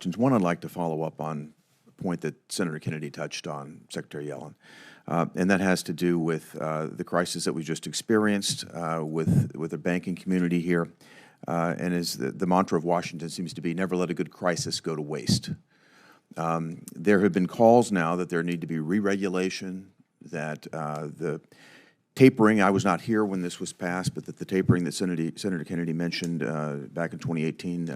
questions. One, I'd like to follow up on a point that Senator Kennedy touched on, Secretary Yellen, and that has to do with the crisis that we just experienced with the banking community here. And as the mantra of Washington seems to be, never let a good crisis go to waste. There have been calls now that there need to be re-regulation, that the tapering, I was not here when this was passed, but that the tapering that Senator Kennedy mentioned back in 2018,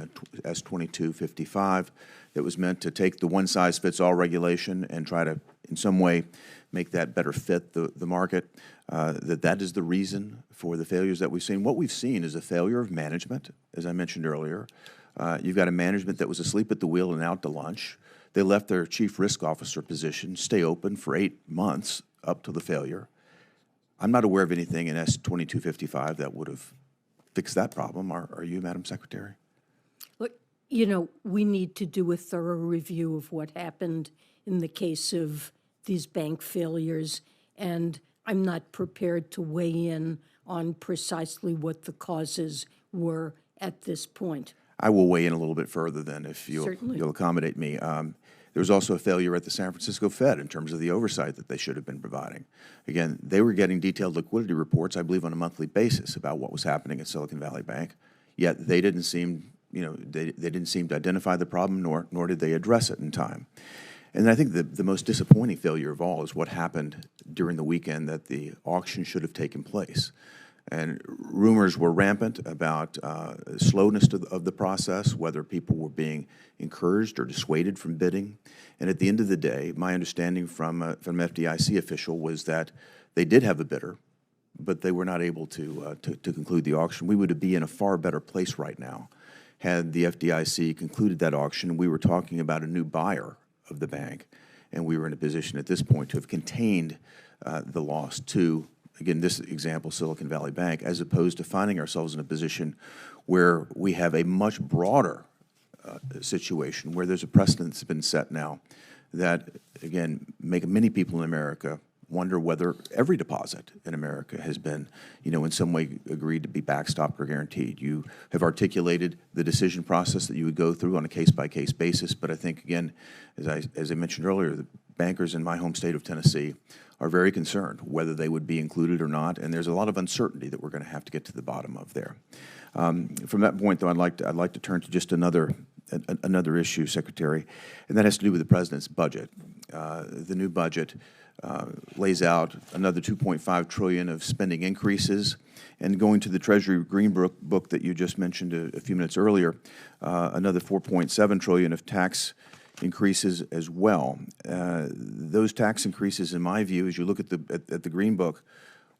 S-2255, that was meant to take the one-size-fits-all regulation and try to, in some way, make that better fit the market, that is the reason for the failures that we've seen. What we've seen is a failure of management, as I mentioned earlier. You've got a management that was asleep at the wheel and out to lunch. They left their chief risk officer position stay open for 8 months up to the failure. I'm not aware of anything in S-2255 that would have fixed that problem. Are you, Madam Secretary? Look, you know, we need to do a thorough review of what happened in the case of these bank failures, and I'm not prepared to weigh in on precisely what the causes were at this point. I will weigh in a little bit further then, if you'll accommodate me. There was also a failure at the San Francisco Fed in terms of the oversight that they should have been providing. Again, they were getting detailed liquidity reports, I believe, on a monthly basis about what was happening at Silicon Valley Bank, yet they didn't seem, they didn't seem to identify the problem, nor did they address it in time. And I think the most disappointing failure of all is what happened during the weekend, that the auction should have taken place. And rumors were rampant about slowness of the process, whether people were being encouraged or dissuaded from bidding. And at the end of the day, my understanding from an FDIC official was that they did have a bidder, but they were not able to conclude the auction. We would be in a far better place right now had the FDIC concluded that auction. We were talking about a new buyer of the bank, and we were in a position at this point to have contained the loss to, again, this example, Silicon Valley Bank, as opposed to finding ourselves in a position where we have a much broader situation, where there's a precedent that's been set now that, again, make many people in America wonder whether every deposit in America has been, in some way agreed to be backstopped or guaranteed. You have articulated the decision process that you would go through on a case-by-case basis, but I think, again, as I mentioned earlier, the bankers in my home state of Tennessee are very concerned whether they would be included or not, and there's a lot of uncertainty that we're going to have to get to the bottom of there. From that point, though, I'd like to turn to just another issue, Secretary, and that has to do with the President's budget. The new budget lays out another $2.5 trillion of spending increases, and going to the Treasury Green Book that you just mentioned a few minutes earlier, another $4.7 trillion of tax increases as well. Those tax increases, in my view, as you look at the Green Book,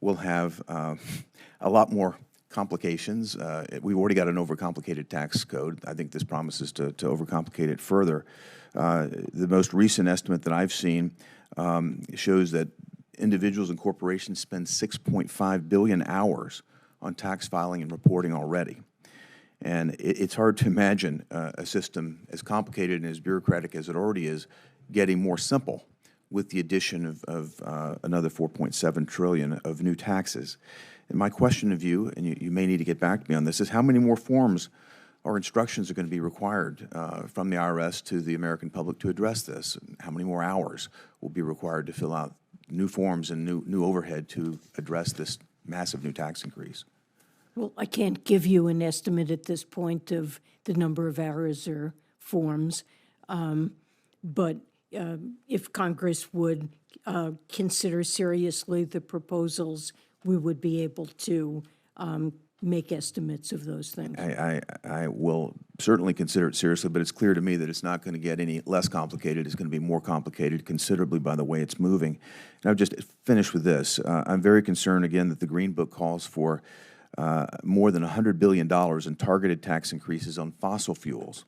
will have a lot more complications. We've already got an overcomplicated tax code. I think this promises to overcomplicate it further. The most recent estimate that I've seen shows that individuals and corporations spend 6.5 billion hours on tax filing and reporting already. And it's hard to imagine a system as complicated and as bureaucratic as it already is getting more simple with the addition of another 4.7 trillion of new taxes. And my question of you, and you may need to get back to me on this, is how many more forms or instructions are going to be required from the IRS to the American public to address this? How many more hours will be required to fill out new forms and new overhead to address this massive new tax increase? Well, I can't give you an estimate at this point of the number of hours or forms, but if Congress would consider seriously the proposals, we would be able to make estimates of those things. I will certainly consider it seriously, but it's clear to me that it's not going to get any less complicated. It's going to be more complicated considerably by the way it's moving. And I'll just finish with this. I'm very concerned, again, that the Green Book calls for more than $100 billion in targeted tax increases on fossil fuels.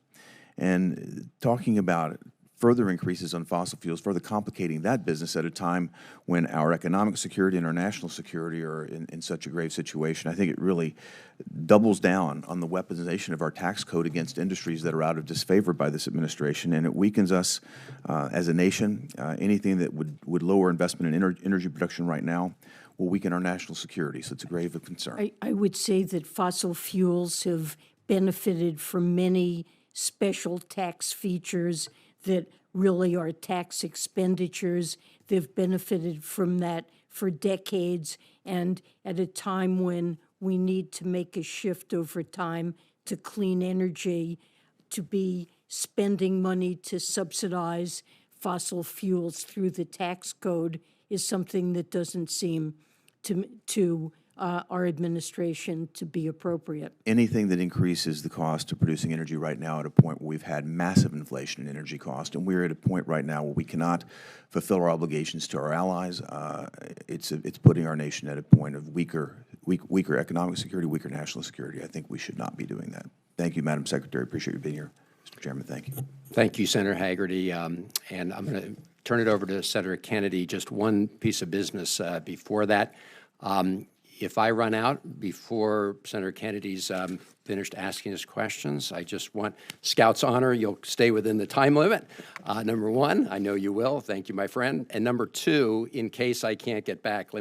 And talking about further increases on fossil fuels, further complicating that business at a time when our economic security and our national security are in such a grave situation, I think it really doubles down on the weaponization of our tax code against industries that are out of disfavor by this administration, and it weakens us as a nation. Anything that would lower investment in energy production right now will weaken our national security, so it's a grave concern. I would say that fossil fuels have benefited from many special tax features that really are tax expenditures. They've benefited from that for decades, and at a time when we need to make a shift over time to clean energy, to be spending money to subsidize fossil fuels through the tax code is something that doesn't seem to our administration to be appropriate. Anything that increases the cost of producing energy right now at a point where we've had massive inflation in energy cost, and we're at a point right now where we cannot fulfill our obligations to our allies, it's putting our nation at a point of weaker economic security, weaker national security. I think we should not be doing that. Thank you, Madam Secretary. Appreciate you being here. Mr. Chairman, thank you. Thank you, Senator Hagerty. And I'm going to turn it over to Senator Kennedy. Just one piece of business before that. If I run out before Senator Kennedy's finished asking his questions, I just want Scout's honor you'll stay within the time limit. Number one, I know you will. Thank you, my friend. And number two, in case I can't get back, let